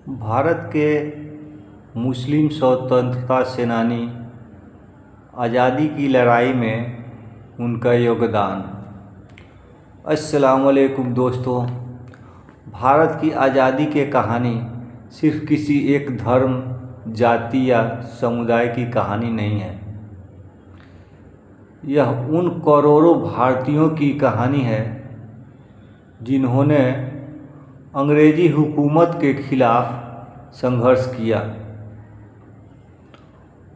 भारत के मुस्लिम स्वतंत्रता सेनानी आज़ादी की लड़ाई में उनका योगदान। अस्सलाम वालेकुम दोस्तों, भारत की आज़ादी की कहानी सिर्फ किसी एक धर्म, जाति या समुदाय की कहानी नहीं है। यह उन करोड़ों भारतीयों की कहानी है जिन्होंने अंग्रेज़ी हुकूमत के खिलाफ संघर्ष किया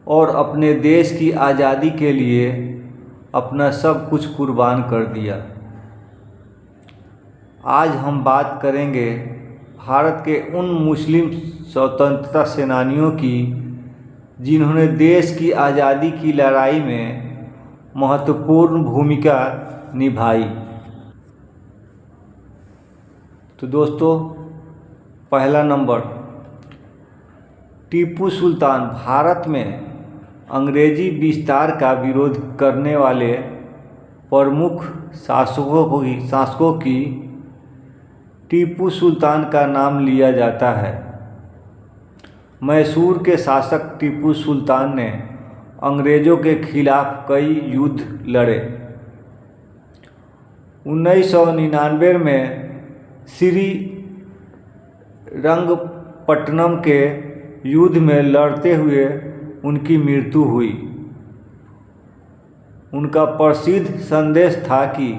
और अपने देश की आज़ादी के लिए अपना सब कुछ कुर्बान कर दिया। आज हम बात करेंगे भारत के उन मुस्लिम स्वतंत्रता सेनानियों की जिन्होंने देश की आज़ादी की लड़ाई में महत्वपूर्ण भूमिका निभाई। तो दोस्तों, पहला नंबर, टीपू सुल्तान। भारत में अंग्रेजी विस्तार का विरोध करने वाले प्रमुख शासकों की टीपू सुल्तान का नाम लिया जाता है। मैसूर के शासक टीपू सुल्तान ने अंग्रेज़ों के खिलाफ कई युद्ध लड़े। 1999 में श्रीरंगपट्टनम के युद्ध में लड़ते हुए उनकी मृत्यु हुई। उनका प्रसिद्ध संदेश था कि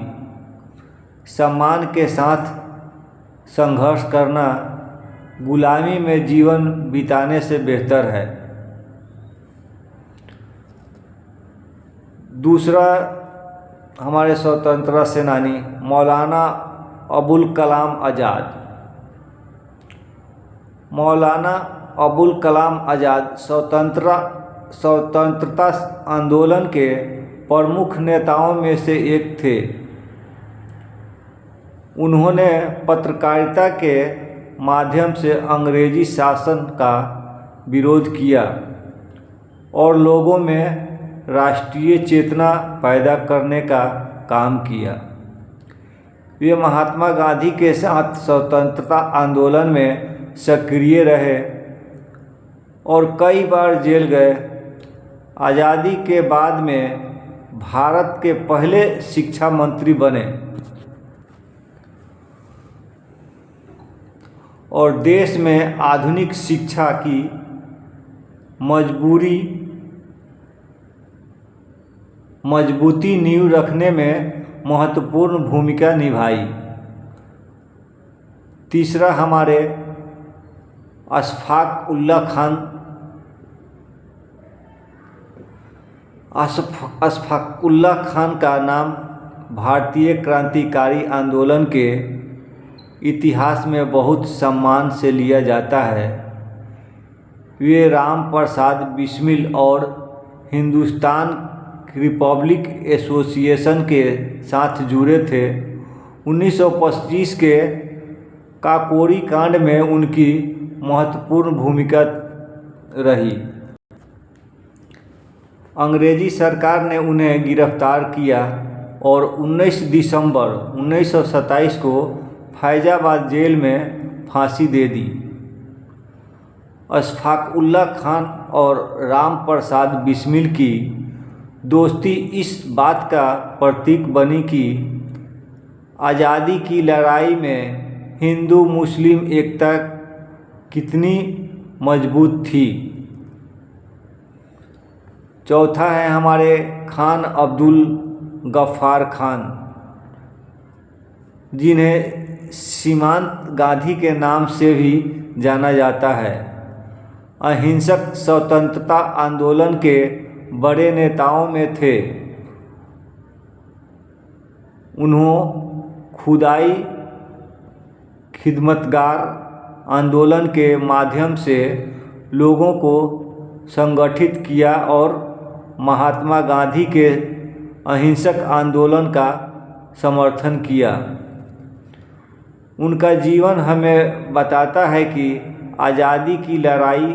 सम्मान के साथ संघर्ष करना गुलामी में जीवन बिताने से बेहतर है। दूसरा, हमारे स्वतंत्रता सेनानी मौलाना अबुल कलाम आज़ाद। मौलाना अबुल कलाम आज़ाद स्वतंत्रता आंदोलन के प्रमुख नेताओं में से एक थे। उन्होंने पत्रकारिता के माध्यम से अंग्रेजी शासन का विरोध किया और लोगों में राष्ट्रीय चेतना पैदा करने का काम किया। वे महात्मा गांधी के साथ स्वतंत्रता आंदोलन में सक्रिय रहे और कई बार जेल गए। आज़ादी के बाद में भारत के पहले शिक्षा मंत्री बने और देश में आधुनिक शिक्षा की मजबूती नींव रखने में महत्वपूर्ण भूमिका निभाई। तीसरा, हमारे अशफाक उल्लाह खान का नाम भारतीय क्रांतिकारी आंदोलन के इतिहास में बहुत सम्मान से लिया जाता है। वे राम प्रसाद बिस्मिल और हिंदुस्तान रिपब्लिक एसोसिएशन के साथ जुड़े थे। 1925 के काकोरी कांड में उनकी महत्वपूर्ण भूमिका रही। अंग्रेजी सरकार ने उन्हें गिरफ्तार किया और 19 दिसंबर 1927 को फैजाबाद जेल में फांसी दे दी। अशफाक उल्लाह खान और राम प्रसाद बिस्मिल की दोस्ती इस बात का प्रतीक बनी कि आज़ादी की लड़ाई में हिंदू मुस्लिम एकता कितनी मजबूत थी। चौथा है हमारे खान अब्दुल गफ्फार खान, जिन्हें सीमांत गांधी के नाम से भी जाना जाता है। अहिंसक स्वतंत्रता आंदोलन के बड़े नेताओं में थे। उन्होंने खुदाई खिदमतगार आंदोलन के माध्यम से लोगों को संगठित किया और महात्मा गांधी के अहिंसक आंदोलन का समर्थन किया। उनका जीवन हमें बताता है कि आज़ादी की लड़ाई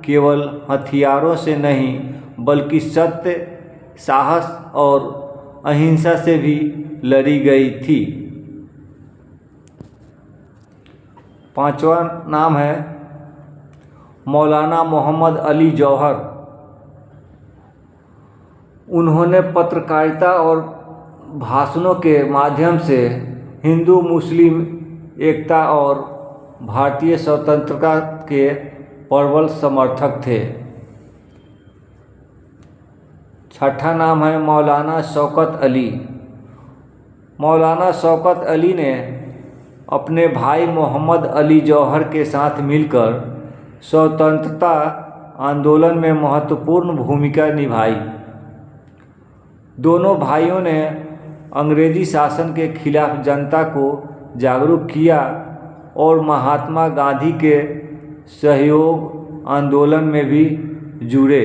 केवल हथियारों से नहीं बल्कि सत्य, साहस और अहिंसा से भी लड़ी गई थी। पांचवा नाम है मौलाना मोहम्मद अली जौहर। उन्होंने पत्रकारिता और भाषणों के माध्यम से हिंदू मुस्लिम एकता और भारतीय स्वतंत्रता के प्रबल समर्थक थे। छठा नाम है मौलाना शौकत अली। मौलाना शौकत अली ने अपने भाई मोहम्मद अली जौहर के साथ मिलकर स्वतंत्रता आंदोलन में महत्वपूर्ण भूमिका निभाई। दोनों भाइयों ने अंग्रेजी शासन के खिलाफ जनता को जागरूक किया और महात्मा गांधी के सहयोग आंदोलन में भी जुड़े।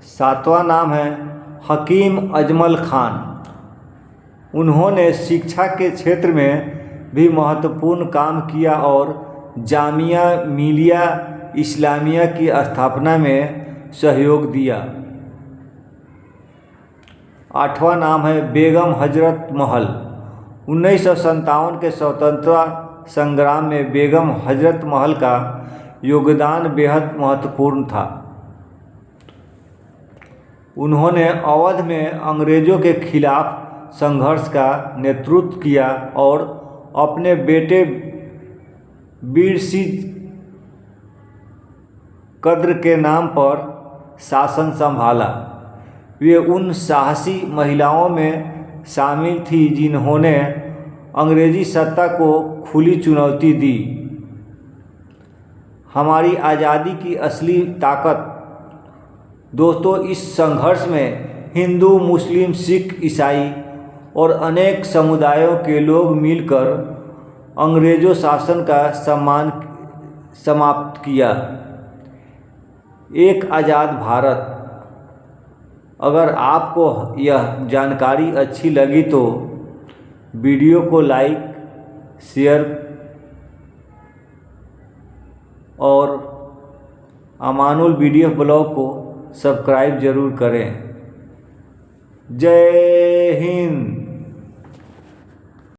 सातवां नाम है हकीम अजमल खान। उन्होंने शिक्षा के क्षेत्र में भी महत्वपूर्ण काम किया और जामिया मिलिया इस्लामिया की स्थापना में सहयोग दिया। आठवां नाम है बेगम हजरत महल। 1957 के स्वतंत्रता संग्राम में बेगम हजरत महल का योगदान बेहद महत्वपूर्ण था। उन्होंने अवध में अंग्रेज़ों के खिलाफ संघर्ष का नेतृत्व किया और अपने बेटे वीर सिंह कद्र के नाम पर शासन संभाला। वे उन साहसी महिलाओं में शामिल थी जिन्होंने अंग्रेजी सत्ता को खुली चुनौती दी। हमारी आज़ादी की असली ताकत दोस्तों, इस संघर्ष में हिंदू मुस्लिम सिख ईसाई और अनेक समुदायों के लोग मिलकर अंग्रेज़ों शासन का समाप्त किया। एक आज़ाद भारत। अगर आपको यह जानकारी अच्छी लगी तो वीडियो को लाइक शेयर और अमानुल वीडियो ब्लॉग को सब्सक्राइब जरूर करें। जय हिंद।